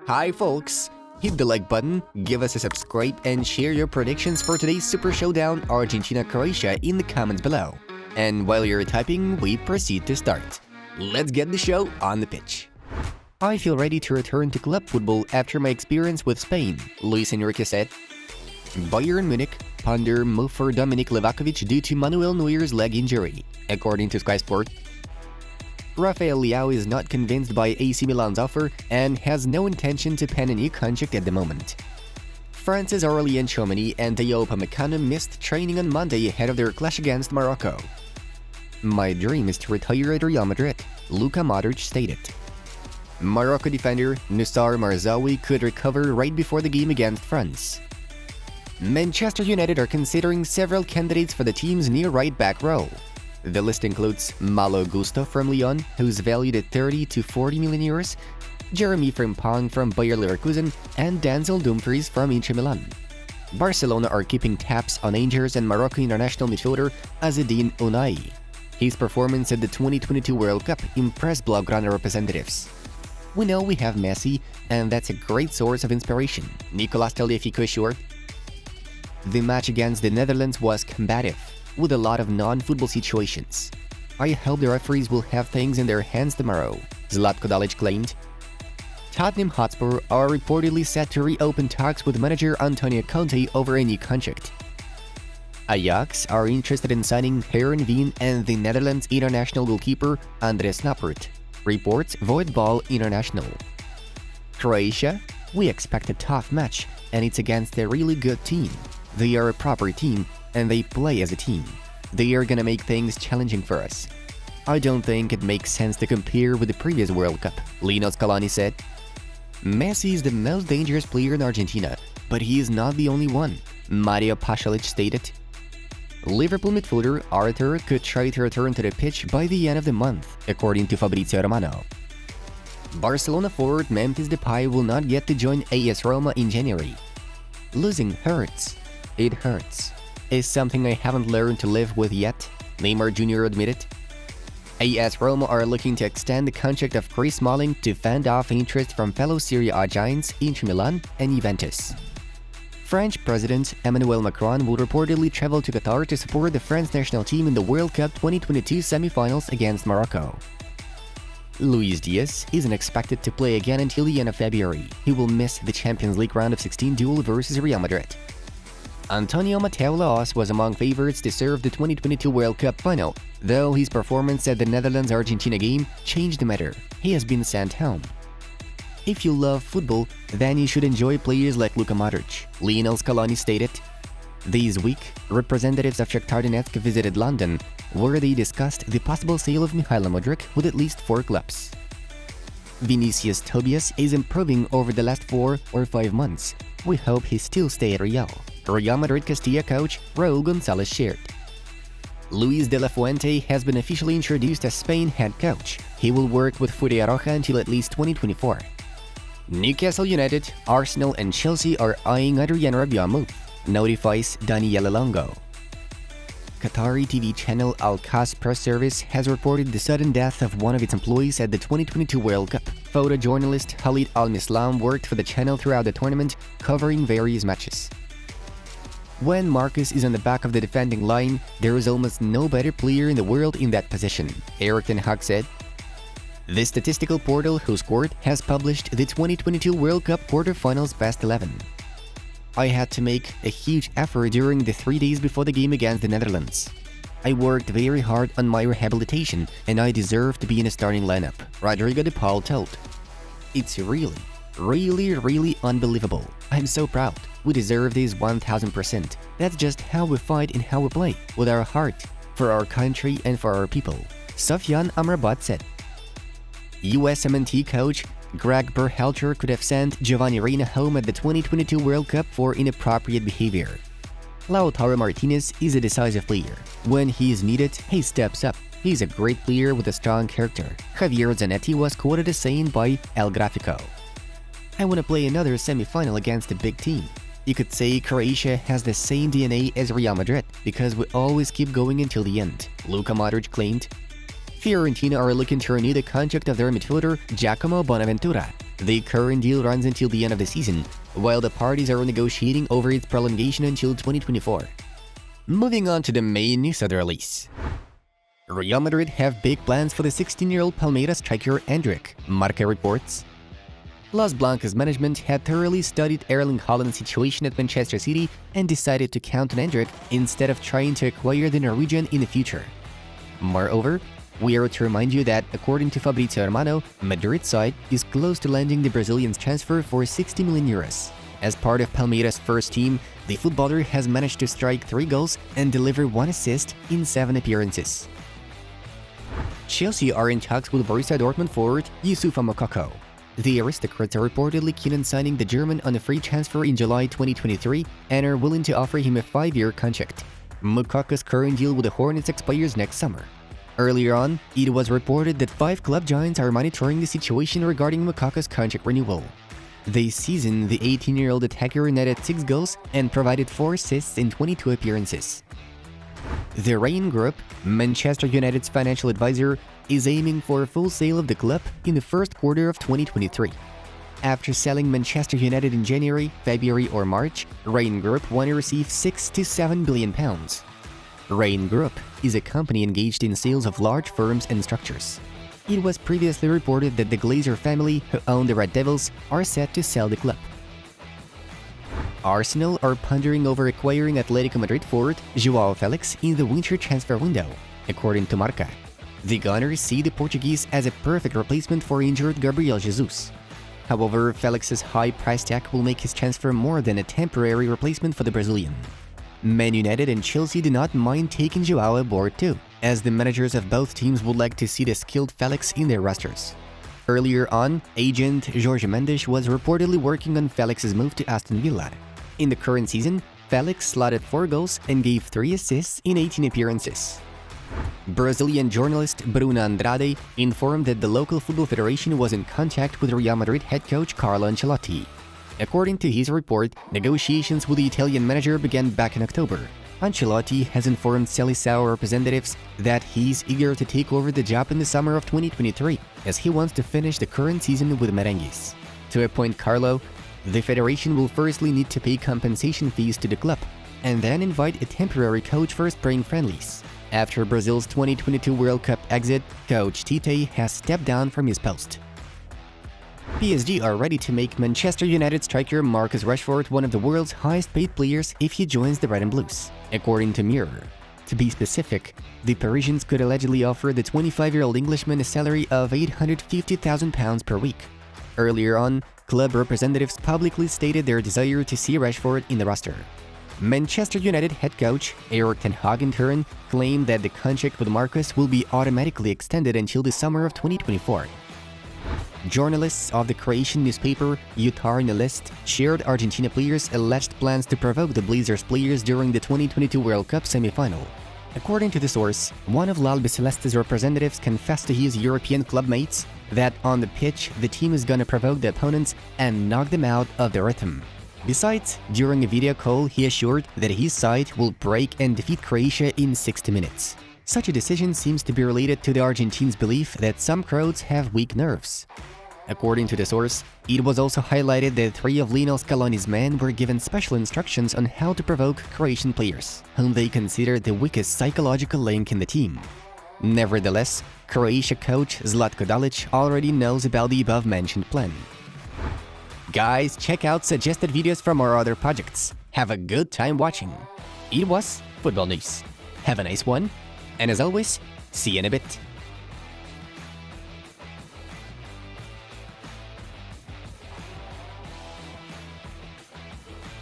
Hi folks! Hit the like button, give us a subscribe, and share your predictions for today's Super Showdown Argentina-Croatia in the comments below. And while you're typing, we proceed to start. Let's get the show on the pitch. I feel ready to return to club football after my experience with Spain, Luis Enrique said. Bayern Munich ponder move for Dominic Livakovic due to Manuel Neuer's leg injury, according to Sky Sport. Rafael Leao is not convinced by AC Milan's offer and has no intention to pen a new contract at the moment. France's Aurelien Tchouameni and Dayot Upamecano missed training on Monday ahead of their clash against Morocco. My dream is to retire at Real Madrid, Luka Modric stated. Morocco defender Nusar Marzaoui could recover right before the game against France. Manchester United are considering several candidates for the team's new right-back role. The list includes Malo Gusto from Lyon, who's valued at 30 to 40 million euros, Jeremy Frimpong from Bayer Leverkusen, and Denzel Dumfries from Inter Milan. Barcelona are keeping tabs on Rangers and Morocco international midfielder Azzedine Ounahi. His performance at the 2022 World Cup impressed Blaugrana representatives. We know we have Messi, and that's a great source of inspiration, Nicolas Tagliafico assured. The match against the Netherlands was combative, with a lot of non-football situations. I hope the referees will have things in their hands tomorrow, Zlatko Dalic claimed. Tottenham Hotspur are reportedly set to reopen talks with manager Antonio Conte over a new contract. Ajax are interested in signing Heerenveen and the Netherlands international goalkeeper Andres Noppert, reports Voetbal International. Croatia? We expect a tough match, and it's against a really good team. They are a proper team, and they play as a team. They are gonna make things challenging for us. I don't think it makes sense to compare with the previous World Cup, Lino Scaloni said. Messi is the most dangerous player in Argentina, but he is not the only one, Mario Pasalic stated. Liverpool midfielder Arthur could try to return to the pitch by the end of the month, according to Fabrizio Romano. Barcelona forward Memphis Depay will not get to join AS Roma in January. Losing hurts. It hurts. Is something I haven't learned to live with yet, Neymar Jr. admitted. AS Roma are looking to extend the contract of Chris Smalling to fend off interest from fellow Serie A giants Inter Milan and Juventus. French President Emmanuel Macron will reportedly travel to Qatar to support the French national team in the World Cup 2022 semi-finals against Morocco. Luis Diaz isn't expected to play again until the end of February. He will miss the Champions League round of 16 duel versus Real Madrid. Antonio Mateo Laos was among favorites to serve the 2022 World Cup final, though his performance at the Netherlands-Argentina game changed the matter. He has been sent home. If you love football, then you should enjoy players like Luka Modric, Lionel Scaloni stated. This week, representatives of Shakhtar Donetsk visited London, where they discussed the possible sale of Mikhailo Mudryk with at least 4 clubs. Vinicius Tobias is improving over the last 4 or 5 months. We hope he still stays at Real Madrid Castilla coach Raúl González shared. Luis de la Fuente has been officially introduced as Spain head coach. He will work with Fuenlabrada until at least 2024. Newcastle United, Arsenal and Chelsea are eyeing Adrien Rabiot move, notifies Daniele Longo. Qatari TV channel Al Qas Press Service has reported the sudden death of one of its employees at the 2022 World Cup. Photojournalist Khalid Al-Mislam worked for the channel throughout the tournament, covering various matches. When Marcus is on the back of the defending line, there is almost no better player in the world in that position, Erik ten Hag said. The statistical portal WhoScored has published the 2022 World Cup quarterfinals best 11. I had to make a huge effort during the 3 days before the game against the Netherlands. I worked very hard on my rehabilitation, and I deserve to be in a starting lineup, Rodrigo de Paul told. It's really unbelievable. I'm so proud. We deserve this 1000%. That's just how we fight and how we play, with our heart, for our country and for our people, Sofyan Amrabat said. US M&T coach Greg Berhalter could have sent Giovanni Reina home at the 2022 World Cup for inappropriate behavior. Lautaro Martinez is a decisive player. When he is needed, he steps up. He's a great player with a strong character, Javier Zanetti was quoted as saying by El Gráfico. I want to play another semi-final against a big team. You could say Croatia has the same DNA as Real Madrid because we always keep going until the end, Luka Modric claimed. Fiorentina are looking to renew the contract of their midfielder Giacomo Bonaventura. The current deal runs until the end of the season, while the parties are negotiating over its prolongation until 2024. Moving on to the main news of the release. Real Madrid have big plans for the 16-year-old Palmeiras striker Endrick, Marca reports. Los Blancos management had thoroughly studied Erling Haaland's situation at Manchester City and decided to count on Endrick instead of trying to acquire the Norwegian in the future. Moreover, we are to remind you that, according to Fabrizio Romano, Madrid's side is close to landing the Brazilian's transfer for 60 million euros. As part of Palmeiras' first team, the footballer has managed to strike 3 goals and deliver 1 assist in 7 appearances. Chelsea are in talks with Borussia Dortmund forward Youssoufa Moukoko. The Aristocrats are reportedly keen on signing the German on a free transfer in July 2023 and are willing to offer him a 5-year contract. Moukoko's current deal with the Hornets expires next summer. Earlier on, it was reported that 5 club giants are monitoring the situation regarding Moukoko's contract renewal. This season, the 18-year-old attacker netted 6 goals and provided 4 assists in 22 appearances. The Rain Group, Manchester United's financial advisor, is aiming for a full sale of the club in the first quarter of 2023. After selling Manchester United in January, February or March, Rain Group want to receive £6 to £7 billion. Rain Group is a company engaged in sales of large firms and structures. It was previously reported that the Glazer family, who own the Red Devils, are set to sell the club. Arsenal are pondering over acquiring Atletico Madrid forward João Felix in the winter transfer window, according to Marca. The Gunners see the Portuguese as a perfect replacement for injured Gabriel Jesus. However, Felix's high price tag will make his transfer more than a temporary replacement for the Brazilian. Man United and Chelsea do not mind taking João aboard too, as the managers of both teams would like to see the skilled Felix in their rosters. Earlier on, agent Jorge Mendes was reportedly working on Felix's move to Aston Villa. In the current season, Felix slotted 4 goals and gave 3 assists in 18 appearances. Brazilian journalist Bruno Andrade informed that the local football federation was in contact with Real Madrid head coach Carlo Ancelotti. According to his report, negotiations with the Italian manager began back in October. Ancelotti has informed Seleção representatives that he's eager to take over the job in the summer of 2023, as he wants to finish the current season with Merengues. To appoint Carlo, the federation will firstly need to pay compensation fees to the club, and then invite a temporary coach for spring friendlies. After Brazil's 2022 World Cup exit, coach Tite has stepped down from his post. PSG are ready to make Manchester United striker Marcus Rashford one of the world's highest-paid players if he joins the Red and Blues, according to Mirror. To be specific, the Parisians could allegedly offer the 25-year-old Englishman a salary of £850,000 per week. Earlier on, club representatives publicly stated their desire to see Rashford in the roster. Manchester United head coach Erik ten Hag in turn claimed that the contract with Marcus will be automatically extended until the summer of 2024. Journalists of the Croatian newspaper Jutarnji List shared Argentina players' alleged plans to provoke the Blazers players during the 2022 World Cup semi-final. According to the source, one of La Albiceleste's representatives confessed to his European club mates that on the pitch the team is gonna provoke the opponents and knock them out of the rhythm. Besides, during a video call, he assured that his side will break and defeat Croatia in 60 minutes. Such a decision seems to be related to the Argentines' belief that some Croats have weak nerves. According to the source, it was also highlighted that 3 of Lionel Scaloni's men were given special instructions on how to provoke Croatian players, whom they considered the weakest psychological link in the team. Nevertheless, Croatia coach Zlatko Dalic already knows about the above-mentioned plan. Guys, check out suggested videos from our other projects. Have a good time watching. It was Football News. Have a nice one, and as always, see you in a bit.